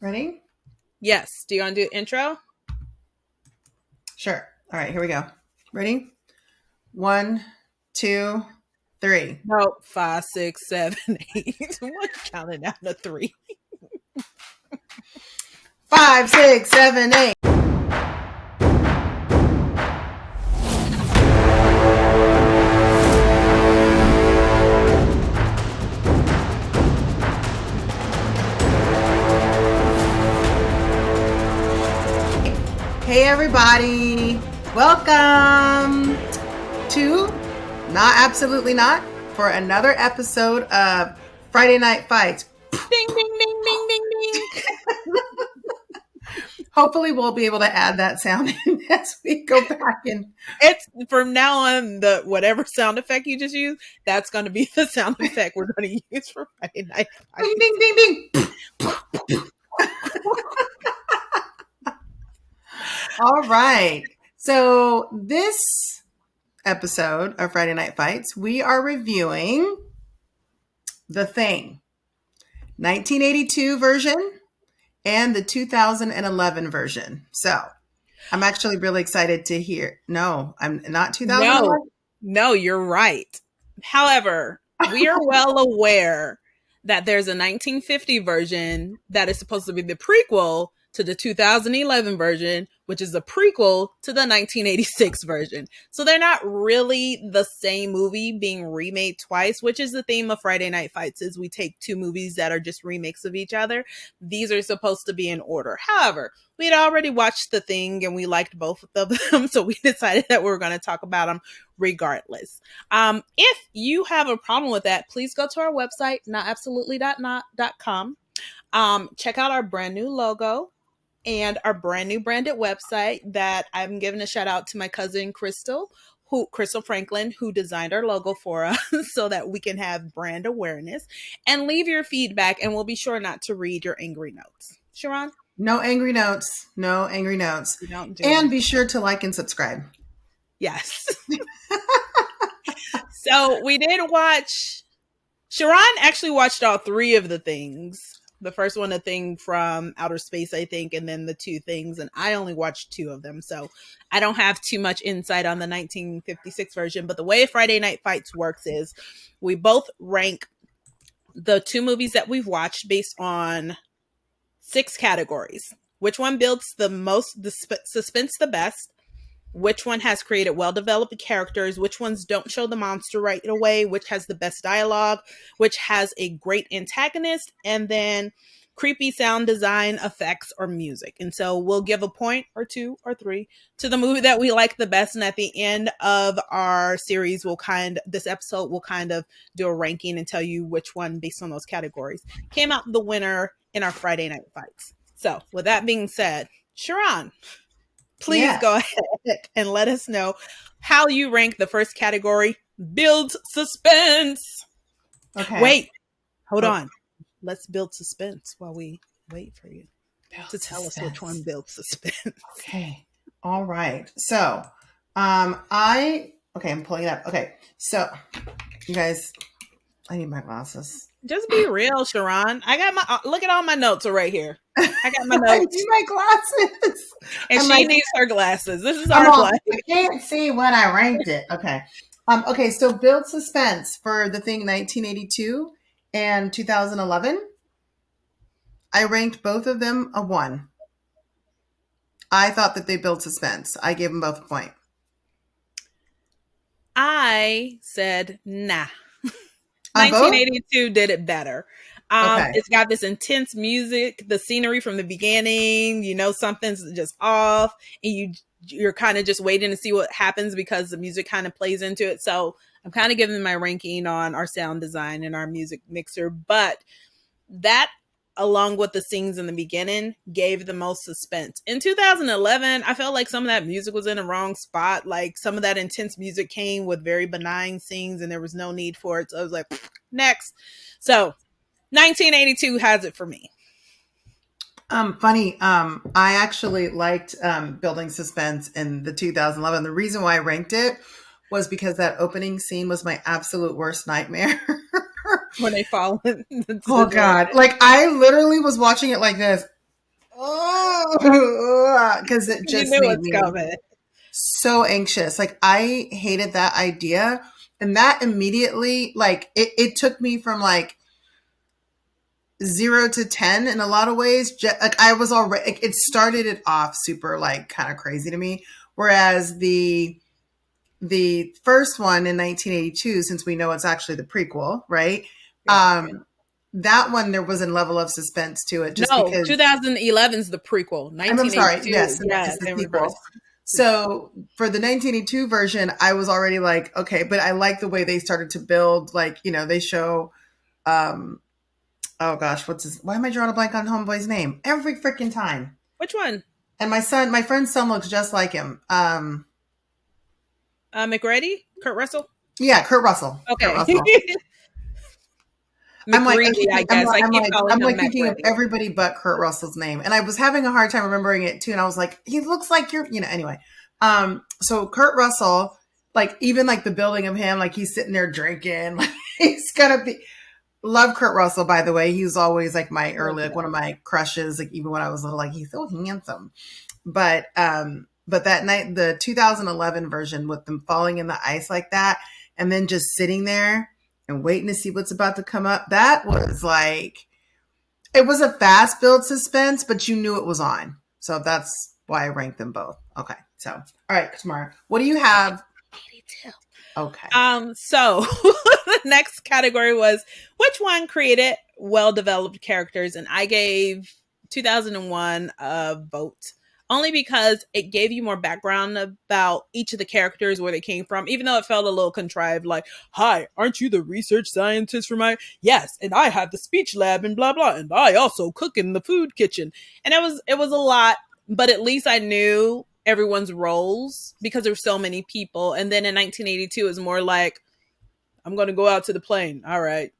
Ready? Yes. Do you want to do intro? Sure. All right, here we go. Ready? 1, 2, 3. No, 5, 6, 7, 8. I'm counting down to 3. 5, 6, 7, 8. Hey everybody, welcome to Not Absolutely Not for another episode of Friday Night Fights. Ding, ding, ding, ding, ding, ding. Hopefully we'll be able to add that sound in as we go back and It's from now on, the whatever sound effect you just used, that's going to be the sound effect we're going to use for Friday Night Fights. ding, ding, ding, ding. All right. So this episode of Friday Night Fights, we are reviewing The Thing, 1982 version and the 2011 version. So I'm actually really excited to hear. No, I'm not 2011. No, you're right. However, we are well aware that there's a 1950 version that is supposed to be the prequel to the 2011 version, which is a prequel to the 1986 version. So they're not really the same movie being remade twice, which is the theme of Friday Night Fights, is we take two movies that are just remakes of each other. These are supposed to be in order. However, we had already watched The Thing and we liked both of them, so we decided that we were going to talk about them regardless. If you have a problem with that, please go to our website, notabsolutely.not.com. Check out our brand new logo and our brand new branded website that I'm giving a shout out to my cousin Crystal Franklin, who designed our logo for us so that we can have brand awareness. And leave your feedback and we'll be sure not to read your angry notes. Sharon? No angry notes. No angry notes. And be sure to like and subscribe. Yes. So we did watch, Sharon actually watched all three of the things. The first one, a thing from outer space, I think, and then the two things. And I only watched two of them. So I don't have too much insight on the 1956 version. But the way Friday Night Fights works is we both rank the two movies that we've watched based on 6 categories. Which one builds the most, the suspense the best? Which one has created well-developed characters? Which ones don't show the monster right away? Which has the best dialogue? Which has a great antagonist? And then creepy sound design, effects, or music. And so we'll give a point or 2 or 3 to the movie that we like the best. And at the end of our series, this episode will kind of do a ranking and tell you which one, based on those categories, came out the winner in our Friday Night Fights. So with that being said, Sharon, please go ahead and let us know how you rank the first category, build suspense. Okay. Wait, hold on. Let's build suspense while we wait for you to tell us which one builds suspense. Okay. All right. So, I'm pulling it up. Okay. So, you guys, I need my glasses. Just be real, Sharon. I got look at all my notes are right here. I got my notes. I need my glasses. And she needs her glasses. This is our glass. I can't see when I ranked it. Okay. Okay, so build suspense for The Thing 1982 and 2011. I ranked both of them a 1. I thought that they built suspense. I gave them both a point. I said, nah. 1982 did it better. It's got this intense music, the scenery from the beginning, something's just off, and you're kind of just waiting to see what happens because the music kind of plays into it. So I'm kind of giving my ranking on our sound design and our music mixer, but that, along with the scenes in the beginning, gave the most suspense. In 2011, I felt like some of that music was in the wrong spot. Like some of that intense music came with very benign scenes and there was no need for it. So I was like, next. So 1982 has it for me. Funny. I actually liked building suspense in the 2011. The reason why I ranked it was because that opening scene was my absolute worst nightmare. When they fall in. Oh God. Like I literally was watching it like this. because it You just knew made what's me coming. so anxious. Like I hated that idea. And that immediately, like it took me from like 0 to 10 in a lot of ways. Like I was already, it started it off super like kind of crazy to me. Whereas the first one in 1982, since we know it's actually the prequel, right? Yeah. That one there was a level of suspense to it, just No, because 2011 is the prequel. I'm sorry, 1982, yes, yeah, it's the in reverse. sequel. So for the 1982 version, I was already like, okay, but I like the way they started to build, like, they show, um, oh gosh, why am I drawing a blank on Homeboy's name? Every freaking time. Which one? And my friend's son looks just like him. McReady? Kurt Russell? Yeah, Kurt Russell. Kurt Okay. Russell. McReady, I guess. I keep calling I'm him like thinking of McReady. everybody but Kurt Russell's name. And I was having a hard time remembering it too. And I was like, he looks like anyway. So Kurt Russell, like even like the building of him, like he's sitting there drinking, like he's gonna be, love Kurt Russell, by the way. He was always like my early, like one of my crushes, like even when I was little, like he's so handsome. But that night, the 2011 version with them falling in the ice like that, and then just sitting there and waiting to see what's about to come up, that was like, it was a fast build suspense, but you knew it was on. So that's why I ranked them both. Okay. So, all right, Tamara, what do you have? 82. Okay. So the next category was which one created well-developed characters, and I gave 2001 a vote. Only because it gave you more background about each of the characters, where they came from, even though it felt a little contrived, like, hi, aren't you the research scientist from my... Yes, and I have the speech lab and blah, blah, and I also cook in the food kitchen. And it was a lot, but at least I knew everyone's roles because there were so many people. And then in 1982, it was more like, I'm going to go out to the plane. All right.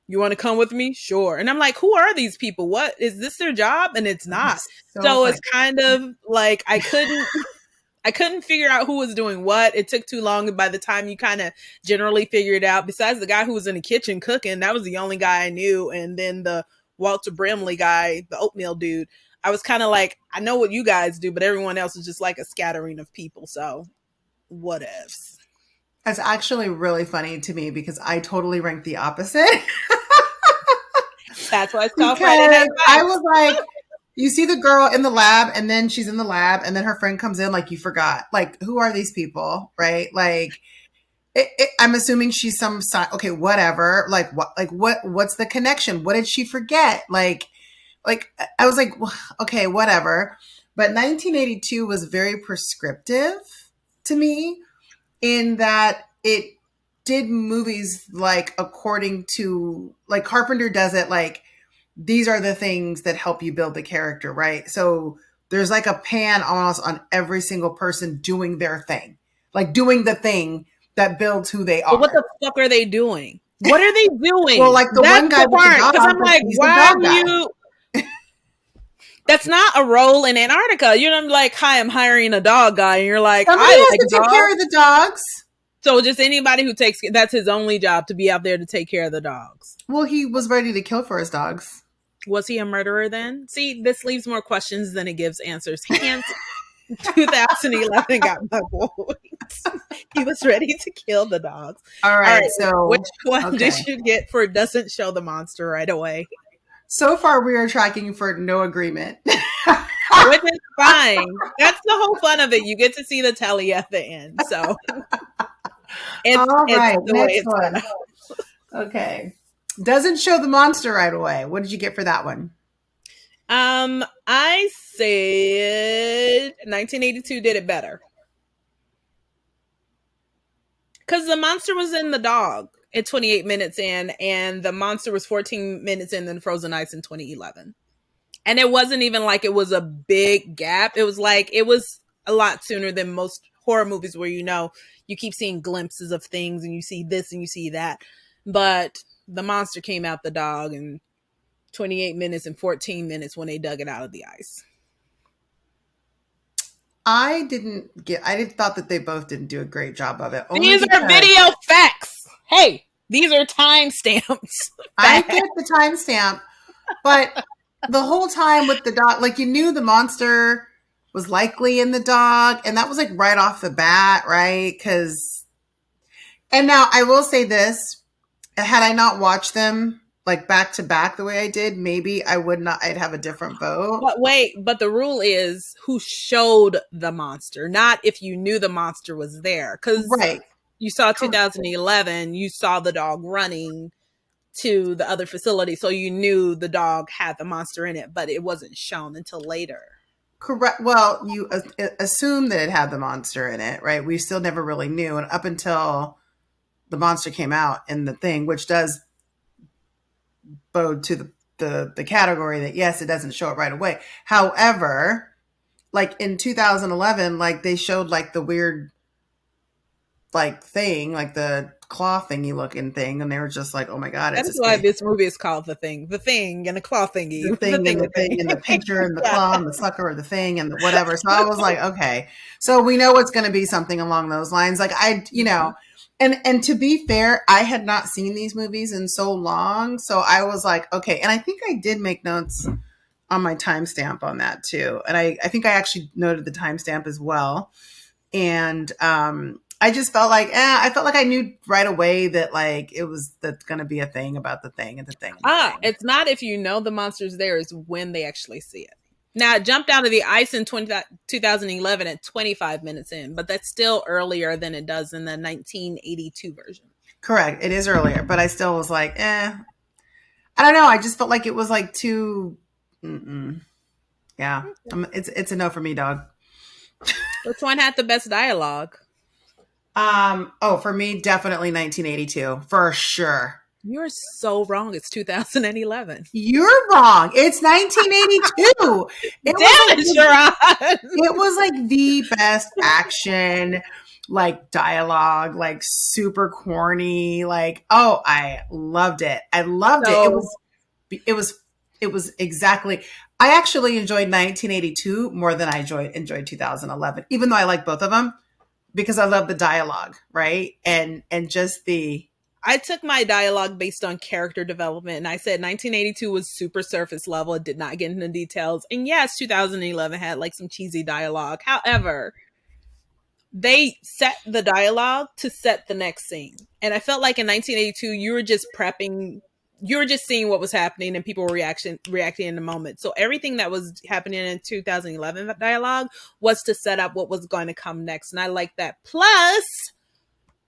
You want to come with me? Sure. And I'm like, who are these people? What is this their job? And it's not. So it's kind of like I couldn't figure out who was doing what. It took too long. And by the time you kind of generally figured out, besides the guy who was in the kitchen cooking, that was the only guy I knew. And then the Walter Brimley guy, the oatmeal dude, I was kind of like, I know what you guys do, but everyone else is just like a scattering of people. So whatevs. That's actually really funny to me because I totally ranked the opposite. That's why it's called Friday Night Fights. I was like, you see the girl in the lab, and then she's in the lab, and then her friend comes in, like, you forgot. Like, who are these people, right? Like, I'm assuming she's some okay, whatever. Like, what's the connection? What did she forget? Like, I was like, okay, whatever. But 1982 was very prescriptive to me in that it did movies like according to, like, Carpenter does it, like, these are the things that help you build the character, right? So there's like a pan almost on every single person doing their thing, like doing the thing that builds who they are. But what the fuck are they doing? What are they doing? Well, like That's one guy the part, because I'm like, why are you... That's not a role in Antarctica. You know, I'm like, hi, I'm hiring a dog guy. And you're like, somebody has to take care of the dogs. So just anybody who takes... That's his only job, to be out there to take care of the dogs. Well, he was ready to kill for his dogs. Was he a murderer then? See, this leaves more questions than it gives answers. He answered 2011 got my points. He was ready to kill the dogs. All right, so which one did you get for doesn't show the monster right away? So far, we are tracking for no agreement. Which is fine. That's the whole fun of it. You get to see the telly at the end. So, all right, next one. Okay, doesn't show the monster right away. What did you get for that one? I said 1982 did it better because the monster was in the dog at 28 minutes in, and the monster was 14 minutes in, then Frozen Ice in 2011. And it wasn't even like it was a big gap. It was like, it was a lot sooner than most horror movies where, you know, you keep seeing glimpses of things and you see this and you see that. But the monster came out the dog in 28 minutes and 14 minutes when they dug it out of the ice. I thought that they both didn't do a great job of it. These are video facts. Hey, these are timestamps. I get the timestamp, but the whole time with the dog, like you knew the monster was likely in the dog, and that was like right off the bat, right? Because, and now I will say this: had I not watched them like back to back the way I did, maybe I would not. I'd have a different vote. But wait, but the rule is who showed the monster, not if you knew the monster was there. Because Right. you saw 2011, you saw the dog running to the other facility, so you knew the dog had the monster in it, but it wasn't shown until later. Correct. Well, you assume that it had the monster in it, right? We still never really knew, and up until the monster came out in the thing, which does bode to the category that yes, it doesn't show it right away. However, like in 2011, like they showed like the weird like thing, like the claw thingy looking thing, and they were just like, "Oh my god, That it's is a why snake." this movie is called The Thing, and the claw thingy. The thing and the thing and the pincher and the Yeah. claw and the sucker or the thing and the whatever. So I was like, okay, so we know it's going to be something along those lines. Like and to be fair, I had not seen these movies in so long, so I was like, okay. And I think I did make notes on my timestamp on that too, and I think I actually noted the timestamp as well. And I just felt like, I felt like I knew right away that like it was that's going to be a thing about the thing and the thing. And the thing. It's not if you know the monster's there, is when they actually see it. Now, it jumped out of the ice in 2011 at 25 minutes in, but that's still earlier than it does in the 1982 version. Correct. It is earlier, but I still was like, I don't know. I just felt like it was like too. Yeah, it's a no for me, dog. Which one had the best dialogue? For me, definitely 1982 for sure. You're so wrong. It's 2011. You're wrong. It's 1982. It was like the best action, like dialogue, like super corny. Like, oh, I loved it. I loved it. It was exactly. I actually enjoyed 1982 more than I enjoyed 2011, even though I like both of them because I love the dialogue, right? And just the. I took my dialogue based on character development, and I said 1982 was super surface level. It did not get into details. And yes, 2011 had like some cheesy dialogue. However, they set the dialogue to set the next scene. And I felt like in 1982, you were just prepping, you were just seeing what was happening and people were reacting in the moment. So everything that was happening in 2011 dialogue was to set up what was going to come next. And I like that. Plus,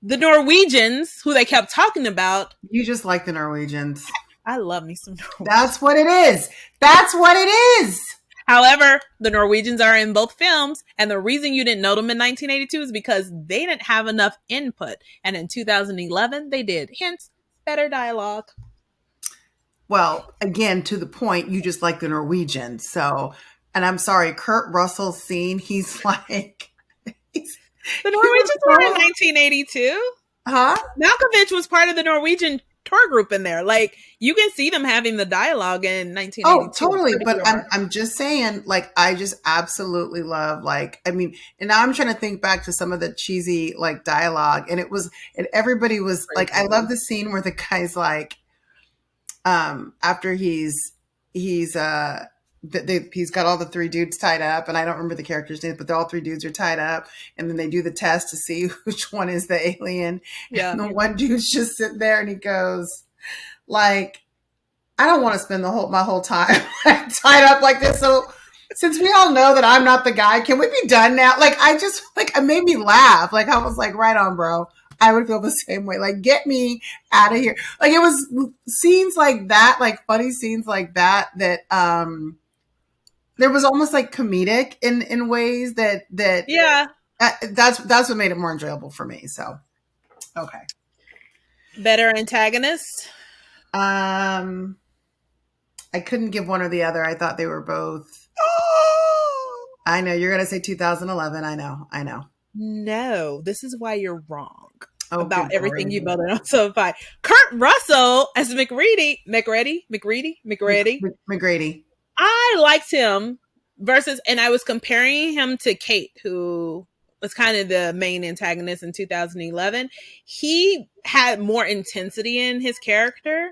the Norwegians, who they kept talking about. You just like the Norwegians. I love me some Norwegians. That's what it is. That's what it is. However, the Norwegians are in both films, and the reason you didn't know them in 1982 is because they didn't have enough input. And in 2011, they did. Hence, better dialogue. Well, again, to the point, you just like the Norwegians. So, and I'm sorry, Kurt Russell's scene, he's like... The Norwegians were in 1982. Huh? Malkovich was part of the Norwegian tour group in there. Like, you can see them having the dialogue in 1982. Oh, totally. But I'm just saying, like, I just absolutely love, like, I mean, and now I'm trying to think back to some of the cheesy, like, dialogue. And and everybody was like, I love the scene where the guy's like, after he's got all the three dudes tied up, and I don't remember the characters' names, but all three dudes are tied up, and then they do the test to see which one is the alien. Yeah. And the one dude's just sitting there, and he goes, like, I don't want to spend my whole time tied up like this. So since we all know that I'm not the guy, can we be done now? Like, it made me laugh. Like, I was like, right on, bro. I would feel the same way. Like, get me out of here. Like, it was scenes like that, like funny scenes like that, there was almost like comedic in ways that yeah, that's what made it more enjoyable for me. So, okay. Better antagonist. I couldn't give one or the other. I thought they were both. I know you're gonna say 2011. I know. No, this is why you're wrong about everything you voted on so far. Kurt Russell as McGrady. I liked him and I was comparing him to Kate, who was kind of the main antagonist in 2011. He had more intensity in his character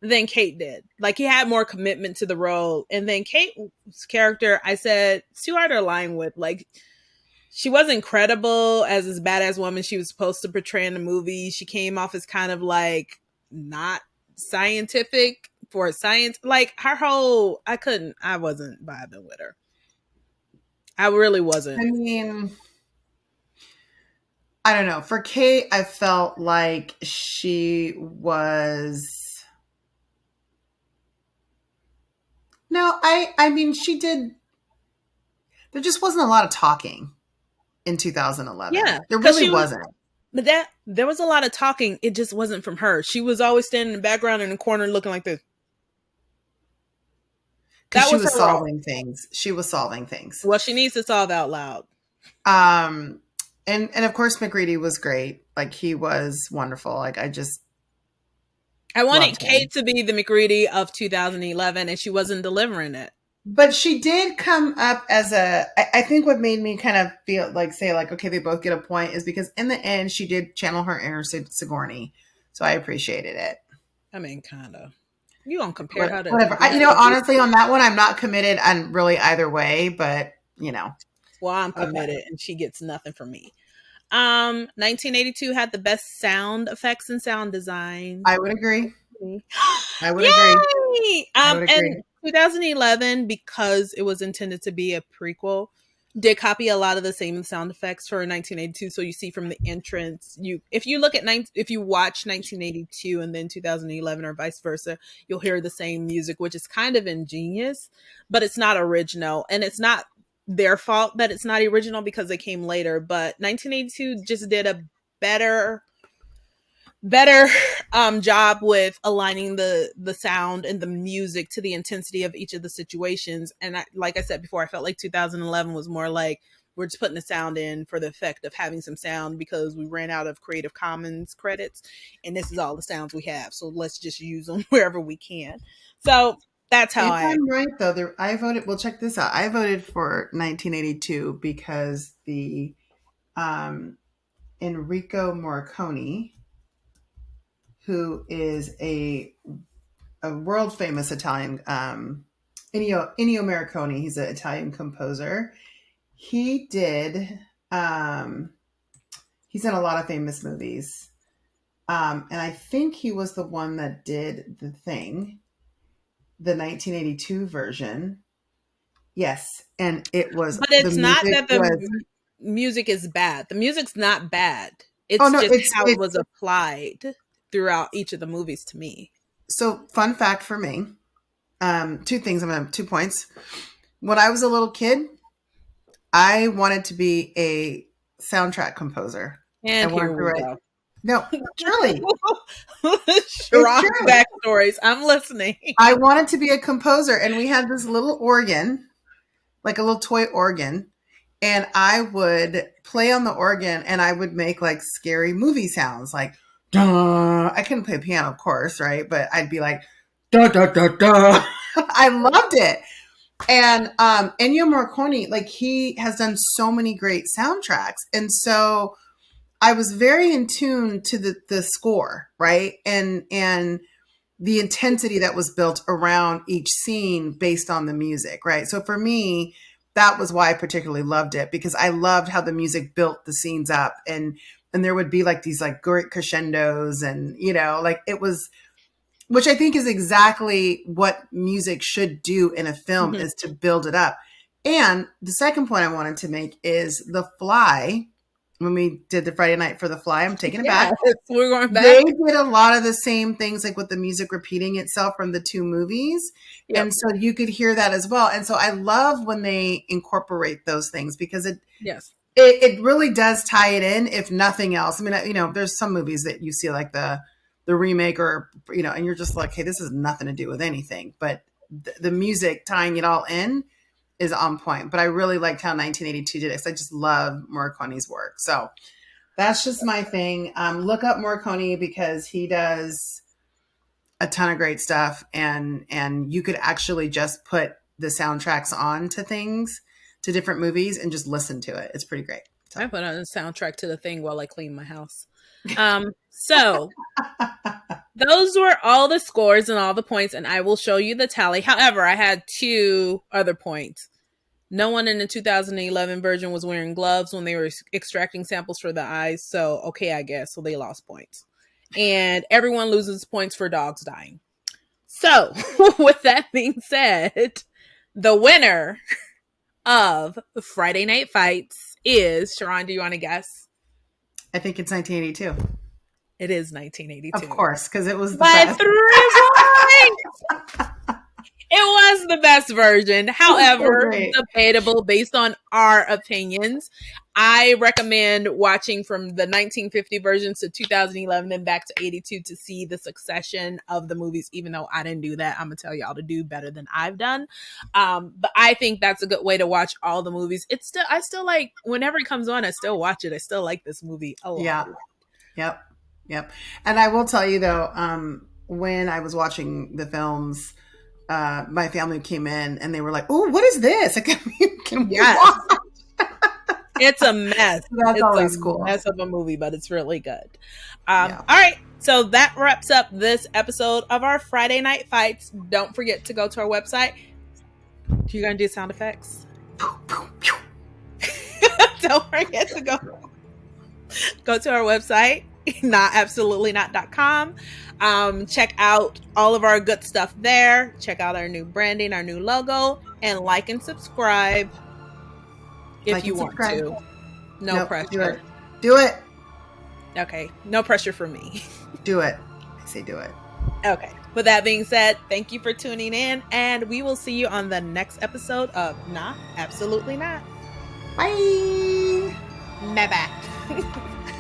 than Kate did. Like, he had more commitment to the role. And then Kate's character, I said, it's too hard to align with. Like, she wasn't credible as this badass woman she was supposed to portray in the movie. She came off as kind of like not scientific for science. Like, her whole, I wasn't vibing with her. I really wasn't. I mean, I don't know. For Kate, I felt like she was. No, I mean, she did. There just wasn't a lot of talking in 2011. Yeah, There because really wasn't. but that there was a lot of talking. It just wasn't from her. She was always standing in the background in the corner looking like this. Because That she was was her role. solving things. She was solving things. Well, she needs to solve out loud. Um, and of course McReady was great. Like, he was wonderful. Like, I just I wanted loved Kate him. to be the McReady of 2011, and she wasn't delivering it. But she did come up as I think what made me kind of feel like, say, like, okay, they both get a point, is because in the end she did channel her inner Sigourney. So I appreciated it. I mean, kind of. You don't compare her to Whatever. Honestly, on that one, I'm not committed on really either way, but Well, I'm okay. committed, and she gets nothing from me. 1982 had the best sound effects and sound design. I would agree. I would Yay! agree. I would agree. And 2011, because it was intended to be a prequel, did copy a lot of the same sound effects for 1982. So you see from the entrance, if you watch 1982 and then 2011 or vice versa, you'll hear the same music, which is kind of ingenious, but it's not original, and it's not their fault that it's not original because it came later. But 1982 just did a better job with aligning the sound and the music to the intensity of each of the situations. And like I said before, I felt like 2011 was more like, we're just putting the sound in for the effect of having some sound because we ran out of Creative Commons credits, and this is all the sounds we have, so let's just use them wherever we can. So that's how I'm right, though, I voted. Well, check this out. I voted for 1982 because the Enrico Morricone, who is a world famous Italian, Ennio Morricone. He's an Italian composer. He did. He's in a lot of famous movies, and I think he was the one that did The Thing, the 1982 version. Yes, and it was. But The it's not music that was. the music is bad. The music's not bad. Oh It's no, just how it it's was applied throughout each of the movies to me. so fun fact for me. Two things. 2 points. When I was a little kid, I wanted to be a soundtrack composer. And I here wanted to we write. go. No, truly, Sharon's true. backstories. I'm listening. I wanted to be a composer, and we had this little organ, like a little toy organ, and I would play on the organ, and I would make like scary movie sounds, like duh. I couldn't play piano, of course, right? But I'd be like da da da da. I loved it. And Ennio Morricone, like, he has done so many great soundtracks, and so I was very in tune to the score, right? And the intensity that was built around each scene based on the music, right? So for me, that was why I particularly loved it, because I loved how the music built the scenes up, and there would be like these like great crescendos, and like, it was, which I think is exactly what music should do in a film, is to build it up. And the second point I wanted to make is The Fly. When we did the Friday night for The Fly, I'm taking it back. We're going back. They did a lot of the same things, like with the music repeating itself from the two movies. Yep. And so you could hear that as well. And so I love when they incorporate those things, because it really does tie it in, if nothing else. I mean, there's some movies that you see like the remake, or, and you're just like, hey, this has nothing to do with anything. But the music tying it all in is on point. But I really liked how 1982 did it, because I just love Morricone's work. So that's just my thing. Look up Morricone, because he does a ton of great stuff, and you could actually just put the soundtracks on to things, to different movies, and just listen to it. It's pretty great. So. I put on a soundtrack to The Thing while I clean my house. So those were all the scores and all the points, and I will show you the tally. However, I had 2 other points. No one in the 2011 version was wearing gloves when they were extracting samples for the eyes. So, okay, I guess. So they lost points. And everyone loses points for dogs dying. So, with that being said, the winner of Friday Night Fights is, Sharon, do you want to guess? I think it's 1982. It is 1982. Of course, because it was the By best. 3 points! It was the best version. However, debatable based on our opinions. I recommend watching from the 1950 versions to 2011 and back to 82 to see the succession of the movies. Even though I didn't do that, I'm gonna tell y'all to do better than I've done. But I think that's a good way to watch all the movies. I still like, whenever it comes on, I still watch it. I still like this movie a lot. Yeah. Yep. And I will tell you though, when I was watching the films, my family came in and they were like, "Oh, what is this? Can we watch?" It's a mess. That's always cool. Mess of a movie, but it's really good. All right. So that wraps up this episode of our Friday Night Fights. Don't forget to go to our website. You're going to do sound effects? Don't forget to go to our website, absolutelynot.com. Check out all of our good stuff there. Check out our new branding, our new logo, and like and subscribe if you want to. No pressure. Do it. Okay. No pressure for me. Do it. I say do it. Okay. With that being said, thank you for tuning in, and we will see you on the next episode of Nah, Absolutely Not. Bye. Bye-bye.